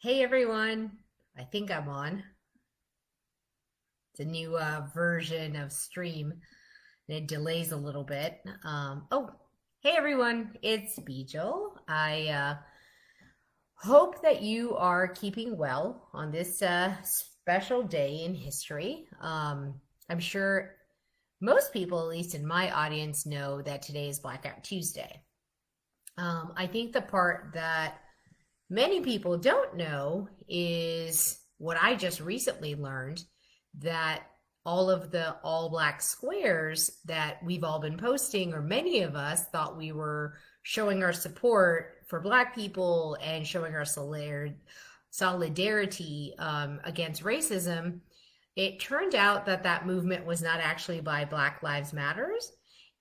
Hey everyone, I think I'm on. It's a new version of Stream and it delays a little bit. Hey everyone, it's Bijal. I hope that you are keeping well on this special day in history. I'm sure most people, at least in my audience, know that today is Blackout Tuesday. I think the part that many people don't know is what I just recently learned, that all of the all black squares that we've all been posting, or many of us thought we were showing our support for black people and showing our solidarity against racism. It turned out that that movement was not actually by Black Lives Matters,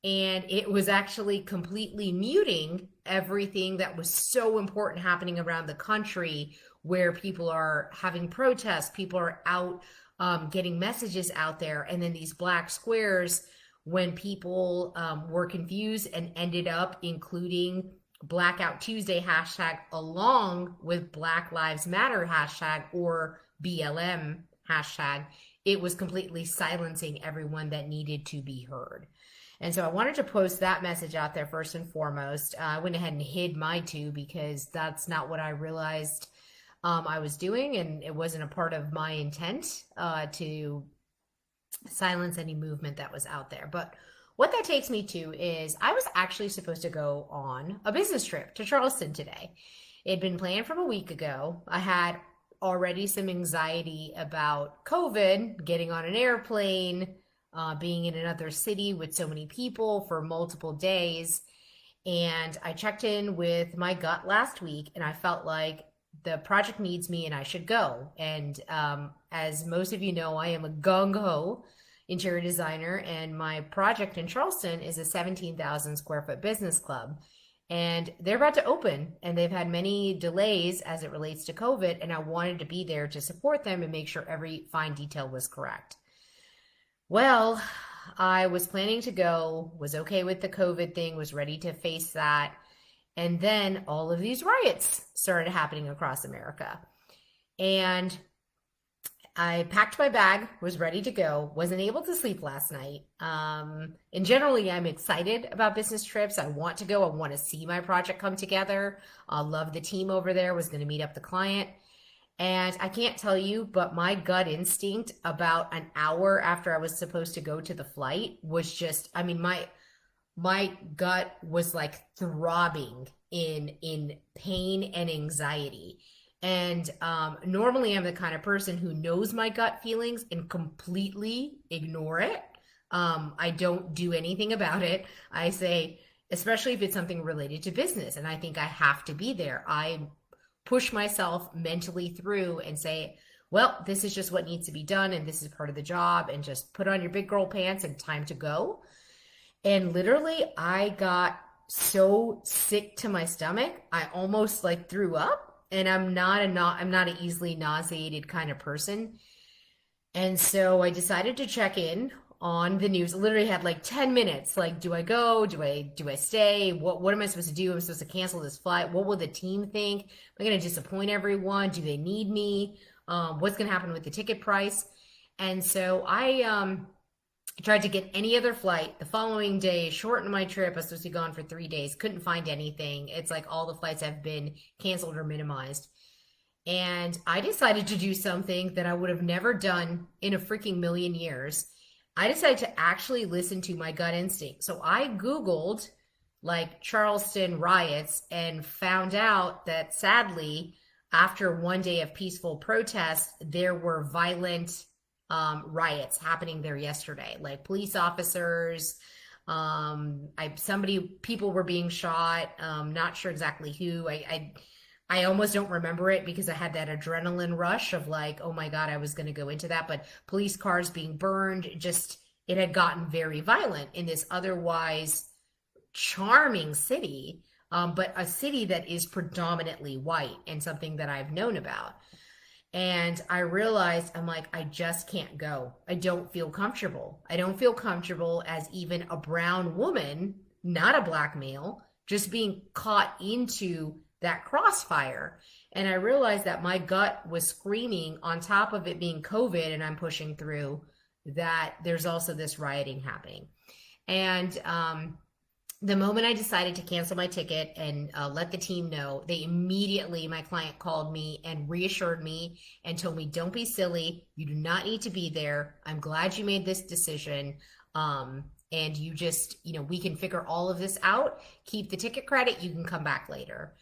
and it was actually completely muting everything that was so important happening around the country, where people are having protests, people are out getting messages out there. And then these black squares, when people were confused and ended up including Blackout Tuesday hashtag along with Black Lives Matter hashtag or BLM hashtag, it was completely silencing everyone that needed to be heard. And so I wanted to post that message out there first and foremost. I went ahead and hid my two because that's not what I realized I was doing, and it wasn't a part of my intent to silence any movement that was out there. But what that takes me to is I was actually supposed to go on a business trip to Charleston today. It had been planned from a week ago. I had already some anxiety about COVID, getting on an airplane, being in another city with so many people for multiple days. And I checked in with my gut last week and I felt like the project needs me and I should go. And as most of you know, I am a gung ho interior designer, and my project in Charleston is a 17,000 square foot business club. And they're about to open, and they've had many delays as it relates to COVID. And I wanted to be there to support them and make sure every fine detail was correct. Well, I was planning to go, was okay with the COVID thing, was ready to face that. And then all of these riots started happening across America. And I packed my bag, was ready to go, wasn't able to sleep last night. And generally, I'm excited about business trips. I want to go. I want to see my project come together. I love the team over there, was going to meet up the client. And I can't tell you, but my gut instinct about an hour after I was supposed to go to the flight was just, I mean, my gut was like throbbing in pain and anxiety. And normally I'm the kind of person who knows my gut feelings and completely ignore it. I don't do anything about it. I say, especially if it's something related to business and I think I have to be there, I push myself mentally through and say, well, this is just what needs to be done and this is part of the job, and just put on your big girl pants and time to go. And literally I got so sick to my stomach, I almost like threw up. And I'm not an easily nauseated kind of person. And so I decided to check in on the news. I literally had like 10 minutes. Like, do I go? Do I stay? What am I supposed to do? I'm supposed to cancel this flight. What will the team think? Am I going to disappoint everyone? Do they need me? What's going to happen with the ticket price? And so I tried to get any other flight the following day, shortened my trip. I was supposed to be gone for 3 days, couldn't find anything. It's like all the flights have been canceled or minimized. And I decided to do something that I would have never done in a freaking million years. I decided to actually listen to my gut instinct. So I Googled like Charleston riots and found out that sadly, after one day of peaceful protests, there were violent riots happening there yesterday, like police officers. People were being shot. Not sure exactly who. I almost don't remember it because I had that adrenaline rush of like, oh my God, I was going to go into that. But police cars being burned, just, it had gotten very violent in this otherwise charming city, but a city that is predominantly white and something that I've known about. And I realized, I'm like, I just can't go. I don't feel comfortable. I don't feel comfortable as even a brown woman, not a black male, just being caught into that crossfire. And I realized that my gut was screaming, on top of it being COVID and I'm pushing through, that there's also this rioting happening. And the moment I decided to cancel my ticket and let the team know, they immediately, my client called me and reassured me and told me, don't be silly. You do not need to be there. I'm glad you made this decision. And you just, we can figure all of this out. Keep the ticket credit. You can come back later.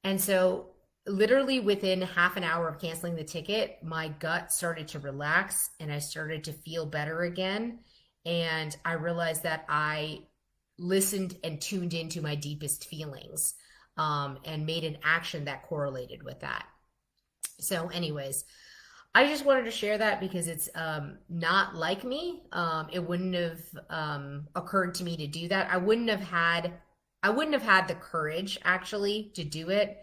And so literally within half an hour of canceling the ticket, my gut started to relax and I started to feel better again. And I realized that I listened and tuned into my deepest feelings, and made an action that correlated with that. So anyways, I just wanted to share that because it's not like me. It wouldn't have occurred to me to do that. I wouldn't have had the courage actually to do it.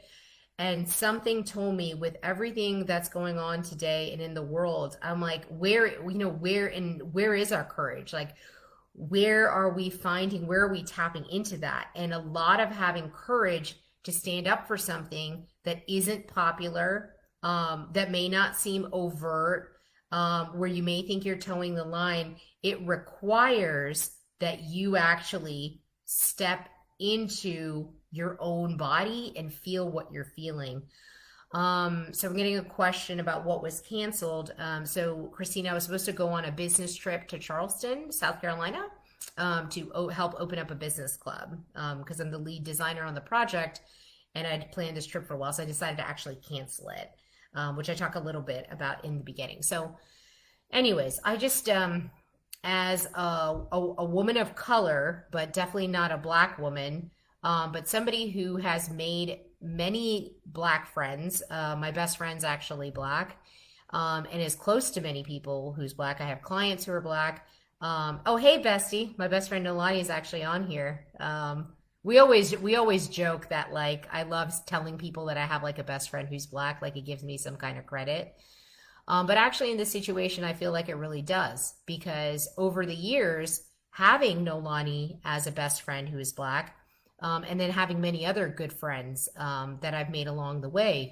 And something told me, with everything that's going on today and in the world, I'm like, where is our courage? Like, where are we tapping into that? And a lot of having courage to stand up for something that isn't popular, that may not seem overt, where you may think you're towing the line, it requires that you actually step into your own body and feel what you're feeling. So I'm getting a question about what was canceled. So Christina, I was supposed to go on a business trip to Charleston, South Carolina, to help open up a business club, because I'm the lead designer on the project and I'd planned this trip for a while. So I decided to actually cancel it, which I talk a little bit about in the beginning. So anyways, I just, as a woman of color, but definitely not a Black woman, but somebody who has made many Black friends. My best friend's actually Black, and is close to many people who's Black. I have clients who are Black. Oh, hey, bestie. My best friend Nolani is actually on here. We always joke that, like, I love telling people that I have like a best friend who's Black, like it gives me some kind of credit. But actually in this situation, I feel like it really does, because over the years, having Nolani as a best friend who is Black, and then having many other good friends that I've made along the way,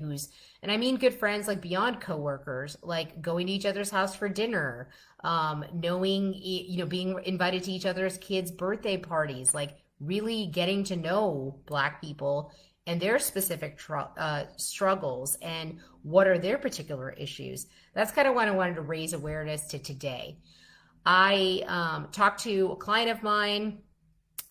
and I mean good friends like beyond coworkers, like going to each other's house for dinner, knowing, being invited to each other's kids' birthday parties, like really getting to know Black people and their specific struggles and what are their particular issues. That's kind of what I wanted to raise awareness to today. I talked to a client of mine.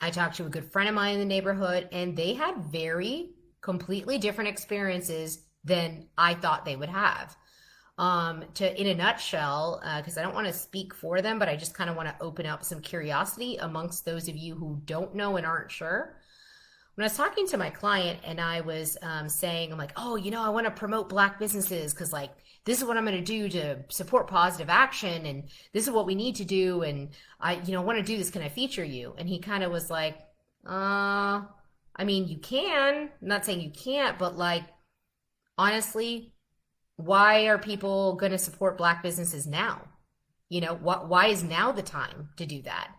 I talked to a good friend of mine in the neighborhood, and they had very completely different experiences than I thought they would have. In a nutshell, because I don't want to speak for them, but I just kind of want to open up some curiosity amongst those of you who don't know and aren't sure. When I was talking to my client and I was saying, I'm like, oh, I want to promote Black businesses because, like, this is what I'm going to do to support positive action, and this is what we need to do, and I want to do this. Can I feature you? And he kind of was like, I mean, you can. I'm not saying you can't, but, like, honestly, why are people going to support Black businesses now? Why is now the time to do that?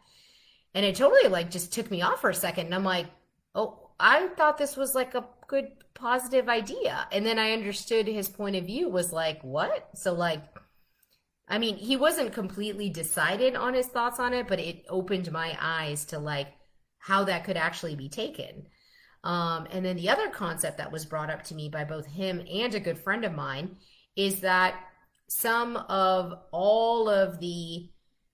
And it totally, like, just took me off for a second. And I'm like, oh, I thought this was like a good positive idea. And then I understood his point of view was like, what? So, like, I mean, he wasn't completely decided on his thoughts on it, but it opened my eyes to, like, how that could actually be taken. And then the other concept that was brought up to me by both him and a good friend of mine is that some of all of the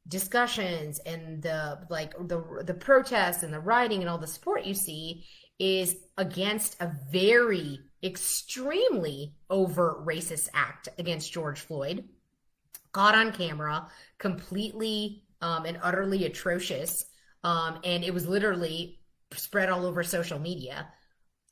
discussions and the protests and the rioting and all the support you see is against a very extremely overt racist act against George Floyd, caught on camera, completely and utterly atrocious, and it was literally spread all over social media,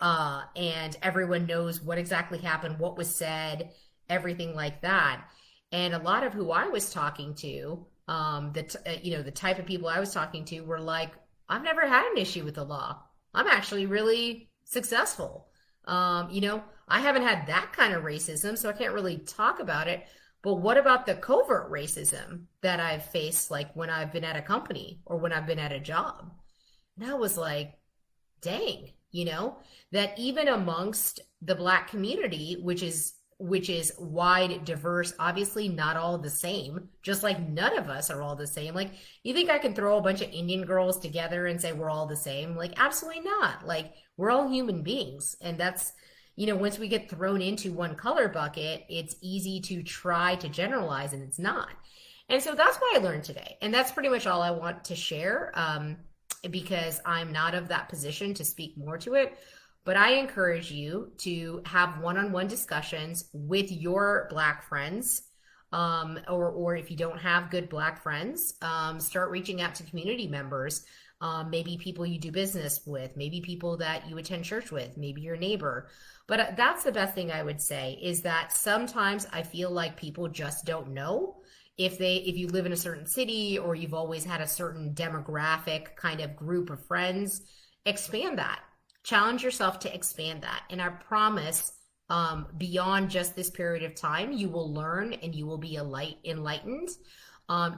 and everyone knows what exactly happened, what was said, everything like that. And a lot of who I was talking to, the type of people I was talking to were like, I've never had an issue with the law. I'm actually really successful. I haven't had that kind of racism, so I can't really talk about it. But what about the covert racism that I've faced, like when I've been at a company or when I've been at a job? And I was like, dang, that even amongst the Black community, which is wide, diverse, obviously not all the same, just like none of us are all the same. Like, you think I can throw a bunch of Indian girls together and say we're all the same? Like, absolutely not. Like, we're all human beings. And that's, once we get thrown into one color bucket, it's easy to try to generalize, and it's not. And so that's what I learned today. And that's pretty much all I want to share, because I'm not of that position to speak more to it. But I encourage you to have one-on-one discussions with your Black friends, or if you don't have good Black friends, start reaching out to community members, maybe people you do business with, maybe people that you attend church with, maybe your neighbor. But that's the best thing I would say, is that sometimes I feel like people just don't know if you live in a certain city, or you've always had a certain demographic kind of group of friends. Expand that. Challenge yourself to expand that. And I promise, beyond just this period of time, you will learn and you will be enlightened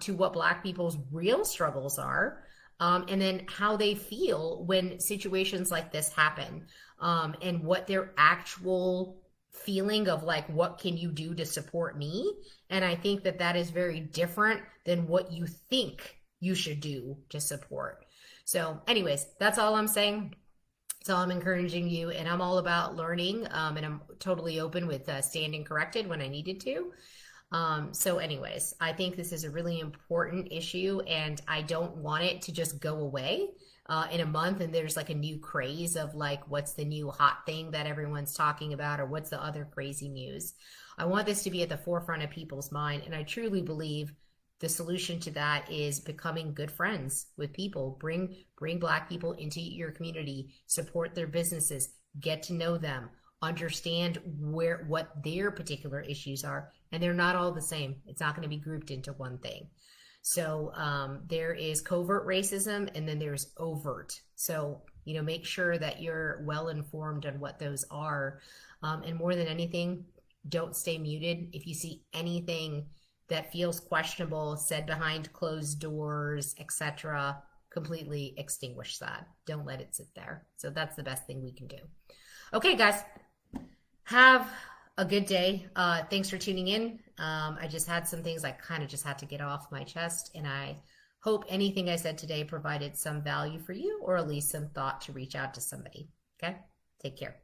to what Black people's real struggles are, and then how they feel when situations like this happen, and what their actual feeling of, like, what can you do to support me? And I think that that is very different than what you think you should do to support. So anyways, that's all I'm saying. So I'm encouraging you, and I'm all about learning, and I'm totally open with standing corrected when I needed to. So anyways, I think this is a really important issue, and I don't want it to just go away in a month and there's like a new craze of, like, what's the new hot thing that everyone's talking about, or what's the other crazy news. I want this to be at the forefront of people's mind, and I truly believe the solution to that is becoming good friends with people. Bring Black people into your community, support their businesses, get to know them, understand what their particular issues are, and they're not all the same. It's not going to be grouped into one thing. So there is covert racism, and then there's overt. So make sure that you're well informed on what those are, and more than anything, don't stay muted. If you see anything that feels questionable, said behind closed doors, etc., completely extinguish that. Don't let it sit there. So that's the best thing we can do. Okay, guys, have a good day. Thanks for tuning in. I just had some things I kind of just had to get off my chest, and I hope anything I said today provided some value for you, or at least some thought to reach out to somebody. Okay, take care.